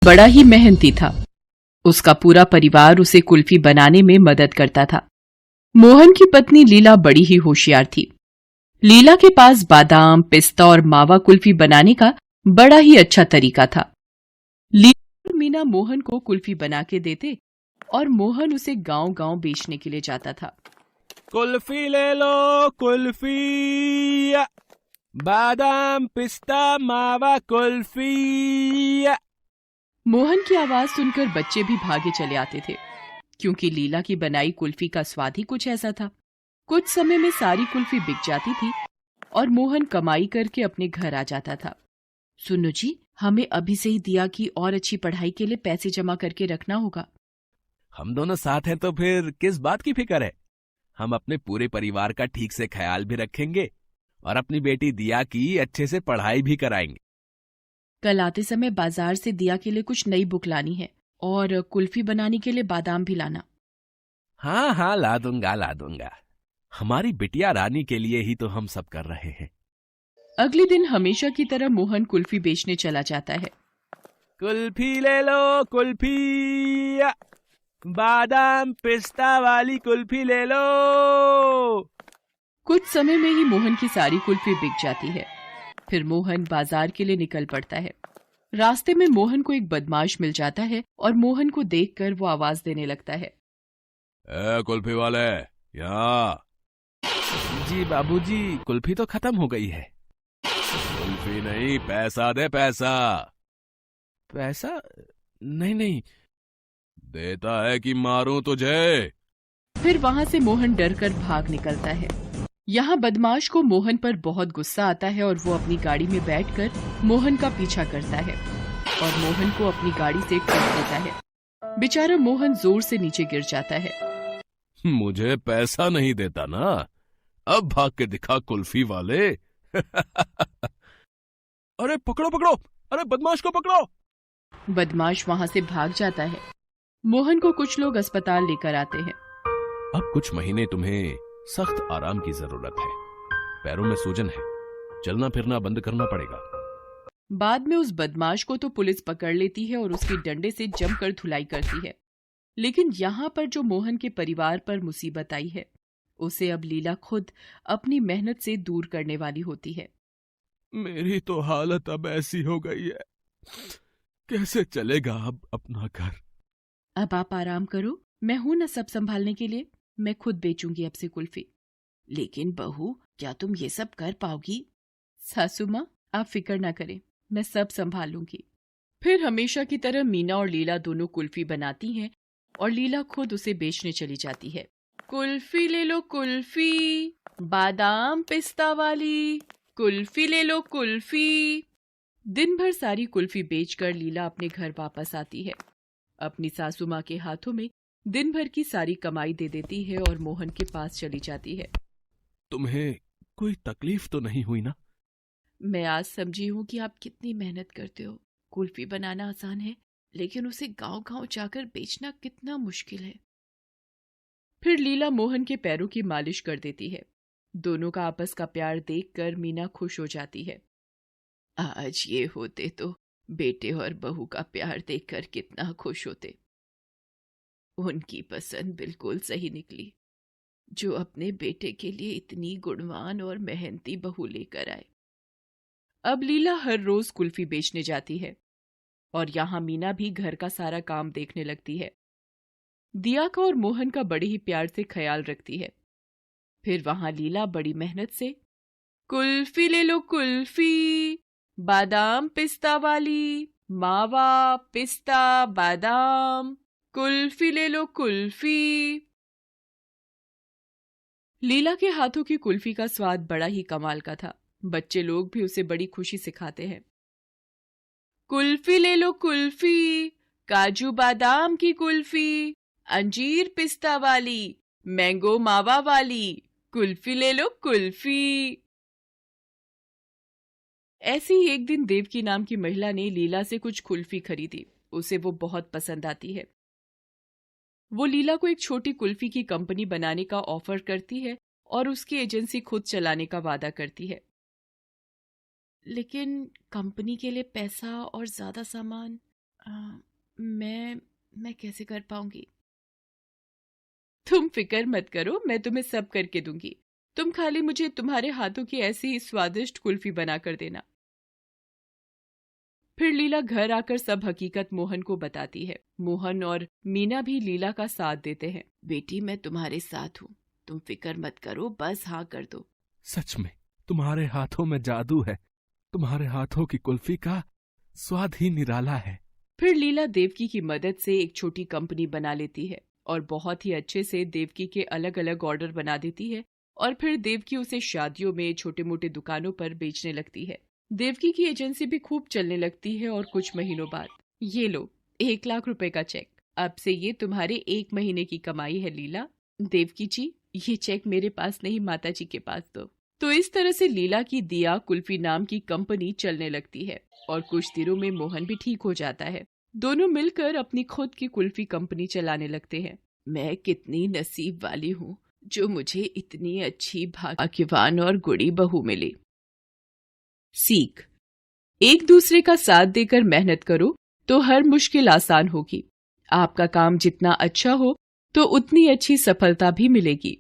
बड़ा ही मेहनती था। उसका पूरा परिवार उसे कुल्फी बनाने में मदद करता था। मोहन की पत्नी लीला बड़ी ही होशियार थी। लीला के पास बादाम, पिस्ता और मावा कुल्फी बनाने का बड़ा ही अच्छा तरीका था। लीला और मीना मोहन को कुल्फी बना के देते और मोहन उसे गांव-गांव बेचने के लिए जाता था। कुल्फी ले लो कुल्फी, बादाम पिस्ता मावा कुल्फी। मोहन की आवाज सुनकर बच्चे भी भागे चले आते थे, क्योंकि लीला की बनाई कुल्फी का स्वाद ही कुछ ऐसा था। कुछ समय में सारी कुल्फी बिक जाती थी और मोहन कमाई करके अपने घर आ जाता था। सुनो जी, हमें अभी से ही दिया की और अच्छी पढ़ाई के लिए पैसे जमा करके रखना होगा। हम दोनों साथ हैं तो फिर किस बात की फिक्र है। हम अपने पूरे परिवार का ठीक से ख्याल भी रखेंगे और अपनी बेटी दिया की अच्छे से पढ़ाई भी कराएंगे। कल आते समय बाजार से दिया के लिए कुछ नई बुक लानी है और कुल्फी बनाने के लिए बादाम भी लाना। हाँ हाँ, ला दूंगा। हमारी बिटिया रानी के लिए ही तो हम सब कर रहे हैं। अगले दिन हमेशा की तरह मोहन कुल्फी बेचने चला जाता है। कुल्फी ले लो कुल्फी, बादाम पिस्ता वाली कुल्फी ले लो। कुछ समय में ही मोहन की सारी कुल्फी बिक जाती है। फिर मोहन बाजार के लिए निकल पड़ता है। रास्ते में मोहन को एक बदमाश मिल जाता है और मोहन को देखकर वो आवाज देने लगता है। कुल्फी वाले, यहाँ। जी बाबूजी, कुल्फी तो खत्म हो गई है। कुल्फी नहीं, पैसा दे पैसा। पैसा? नहीं, देता है कि मारूं तुझे। फिर वहां से मोहन डरकर भाग निकलता है। यहाँ बदमाश को मोहन पर बहुत गुस्सा आता है और वो अपनी गाड़ी में बैठकर मोहन का पीछा करता है और मोहन को अपनी गाड़ी से ठोक देता है। बेचारा मोहन जोर से नीचे गिर जाता है। मुझे पैसा नहीं देता ना, अब भाग के दिखा कुल्फी वाले। अरे पकड़ो, अरे बदमाश को पकड़ो। बदमाश वहां से भाग जाता है। मोहन को कुछ लोग अस्पताल लेकर आते हैं। अब कुछ महीने तुम्हें सख्त आराम की जरूरत है। पैरों में सूजन है, चलना फिरना बंद करना पड़ेगा। बाद में उस बदमाश को तो पुलिस पकड़ लेती है और उसकी डंडे से जमकर धुलाई करती है। लेकिन यहाँ पर जो मोहन के परिवार पर मुसीबत आई है, उसे अब लीला खुद अपनी मेहनत से दूर करने वाली होती है। मेरी तो हालत अब ऐसी हो गई है, कैसे चलेगा अब अपना घर। अब आप आराम करो, मैं हूं ना सब संभालने के लिए। मैं खुद बेचूंगी अब से कुल्फी। लेकिन बहू, क्या तुम ये सब कर पाओगी? सासू माँ, आप फिक्र ना करें, मैं सब संभाल लूंगी। फिर हमेशा की तरह मीना और लीला दोनों कुल्फी बनाती हैं और लीला खुद उसे बेचने चली जाती है। कुल्फी ले लो कुल्फी, बादाम पिस्ता वाली कुल्फी ले लो कुल्फी। दिन भर सारी कुल्फी बेचकर लीला अपने घर वापस आती है। अपनी सासू माँ के हाथों में दिन भर की सारी कमाई दे देती है और मोहन के पास चली जाती है। तुम्हें कोई तकलीफ तो नहीं हुई ना? मैं आज समझी हूँ कि आप कितनी मेहनत करते हो। कुल्फी बनाना आसान है, लेकिन उसे गांव-गांव जाकर बेचना कितना मुश्किल है। फिर लीला मोहन के पैरों की मालिश कर देती है। दोनों का आपस का प्यार देखकर मीना खुश हो जाती है। आज ये होते तो बेटे और बहू का प्यार देखकर कितना खुश होते। उनकी पसंद बिल्कुल सही निकली, जो अपने बेटे के लिए इतनी गुणवान और मेहनती बहू लेकर आए। अब लीला हर रोज कुल्फी बेचने जाती है और यहाँ मीना भी घर का सारा काम देखने लगती है। दिया का और मोहन का बड़े ही प्यार से ख्याल रखती है। फिर वहां लीला बड़ी मेहनत से कुल्फी ले लो कुल्फी, बादाम पिस्ता वाली, मावा पिस्ता बादाम कुल्फी ले लो कुल्फी। लीला के हाथों की कुल्फी का स्वाद बड़ा ही कमाल का था। बच्चे लोग भी उसे बड़ी खुशी से खाते हैं। कुल्फी ले लो कुल्फी, काजू बादाम की कुल्फी, अंजीर पिस्ता वाली, मैंगो मावा वाली कुल्फी ले लो कुल्फी। ऐसे ही एक दिन देवकी नाम की महिला ने लीला से कुछ कुल्फी खरीदी। उसे वो बहुत पसंद आती है। वो लीला को एक छोटी कुल्फी की कंपनी बनाने का ऑफर करती है और उसकी एजेंसी खुद चलाने का वादा करती है। लेकिन कंपनी के लिए पैसा और ज्यादा सामान मैं कैसे कर पाऊंगी? तुम फिक्र मत करो, मैं तुम्हें सब करके दूंगी। तुम खाली मुझे तुम्हारे हाथों की ऐसी ही स्वादिष्ट कुल्फी बना कर देना। फिर लीला घर आकर सब हकीकत मोहन को बताती है। मोहन और मीना भी लीला का साथ देते हैं। बेटी, मैं तुम्हारे साथ हूँ, तुम फिक्र मत करो, बस हाँ कर दो। सच में तुम्हारे हाथों में जादू है। तुम्हारे हाथों की कुल्फी का स्वाद ही निराला है। फिर लीला देवकी की मदद से एक छोटी कंपनी बना लेती है और बहुत ही अच्छे से देवकी के अलग अलग ऑर्डर बना देती है। और फिर देवकी उसे शादियों में, छोटे मोटे दुकानों पर बेचने लगती है। देवकी की एजेंसी भी खूब चलने लगती है और कुछ महीनों बाद ये लो 1 लाख रुपए का चेक। अब से ये तुम्हारे 1 महीने की कमाई है लीला। देवकी जी, ये चेक मेरे पास नहीं, माता जी के पास दो। तो इस तरह से लीला की दिया कुल्फी नाम की कंपनी चलने लगती है और कुछ दिनों में मोहन भी ठीक हो जाता है। दोनों मिलकर अपनी खुद की कुल्फी कंपनी चलाने लगते हैं। मैं कितनी नसीब वाली हूँ जो मुझे इतनी अच्छी, भाग्यवान और गुड़ी बहू मिली। सीख: एक दूसरे का साथ देकर मेहनत करो तो हर मुश्किल आसान होगी। आपका काम जितना अच्छा हो तो उतनी अच्छी सफलता भी मिलेगी।